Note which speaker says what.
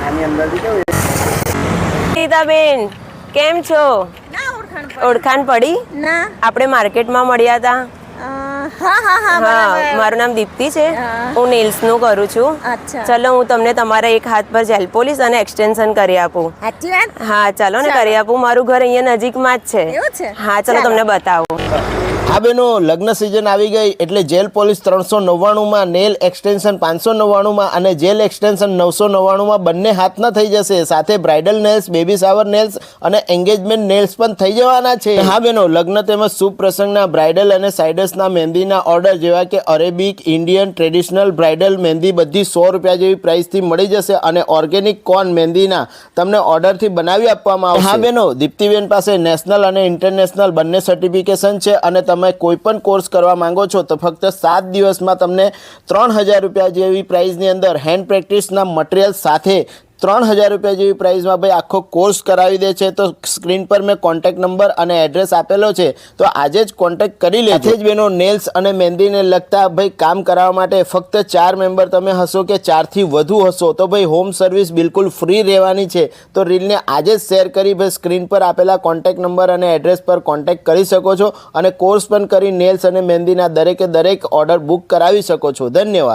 Speaker 1: આની અંદરથી કેવું
Speaker 2: ગીતાબેન કેમ છો? ઓળખાણ પડી?
Speaker 3: ના.
Speaker 2: આપણે માર્કેટમાં મળ્યા હતા. હા, મારું નામ દીપ્તિ છે. હું નેલ્સ નું કરું છું. ચલો હું તમને તમારા એક હાથ પર જેલ પોલિશ અને એક્સટેન્શન કરી આપું.
Speaker 3: સાચી વાત?
Speaker 2: હા ચાલો ને કરી આપું. મારું ઘર અહીંયા નજીકમાં જ છે.
Speaker 3: એવું છે?
Speaker 2: હા ચલો તમને બતાવું.
Speaker 1: હા બેનો, લગ્ન સિઝન આવી ગઈ એટલે જેલ પોલિશ 399માં, નેલ એક્સટેન્શન 599માં અને જેલ એક્સટેન્શન 999માં બંને હાથના થઈ જશે. સાથે bridal nails, baby shower nails અને એન્ગેજમેન્ટ નેલ્સ પણ થઈ જવાના છે. હા બેનો, લગ્ન તેમજ શુભ પ્રસંગના બ્રાઇડલ અને સાઇડર્સના મહેંદીના ઓર્ડર જેવા કે અરેબિક, ઇન્ડિયન, ટ્રેડિશનલ બ્રાઇડલ મહેંદી બધી 100 રૂપિયા જેવી પ્રાઇસથી મળી જશે અને ઓર્ગેનિક કોન મહેંદીના તમને ઓર્ડરથી બનાવી આપવામાં આવશે. હા બેનો, દીપ્તિબેન પાસે નેશનલ અને ઇન્ટરનેશનલ બંને સર્ટિફિકેશન છે અને તમે કોઈ પણ કોર્સ કરવા માંગો છો તો ફક્ત 7 દિવસમાં તમને 3000 રૂપિયા જેવી પ્રાઇસની અંદર હેન્ડ પ્રેક્ટિસના મટીરિયલ સાથે 3000 રૂપિયા જેવી પ્રાઇસમાં ભાઈ આખો કોર્સ કરાવી દે છે. તો સ્ક્રીન પર મેં કોન્ટેક્ટ નંબર અને એડ્રેસ આપેલો છે, તો આજે જ કોન્ટેક્ટ કરી લેજો. જ બેનો, નેલ્સ અને મહેંદીને લગતા ભાઈ કામ કરાવવા માટે ફક્ત 4 મેમ્બર તમે હશો કે 4 થી વધુ હશો તો ભાઈ હોમ સર્વિસ બિલકુલ ફ્રી રહેવાની છે. તો રીલને આજે જ શેર કરી ભાઈ સ્ક્રીન પર આપેલા કોન્ટેક્ટ નંબર અને એડ્રેસ પર કોન્ટેક્ટ કરી શકો છો અને કોર્સ પણ કરી નેલ્સ અને મહેંદીના દરેકે દરેક ઓર્ડર બુક કરાવી શકો છો. ધન્યવાદ.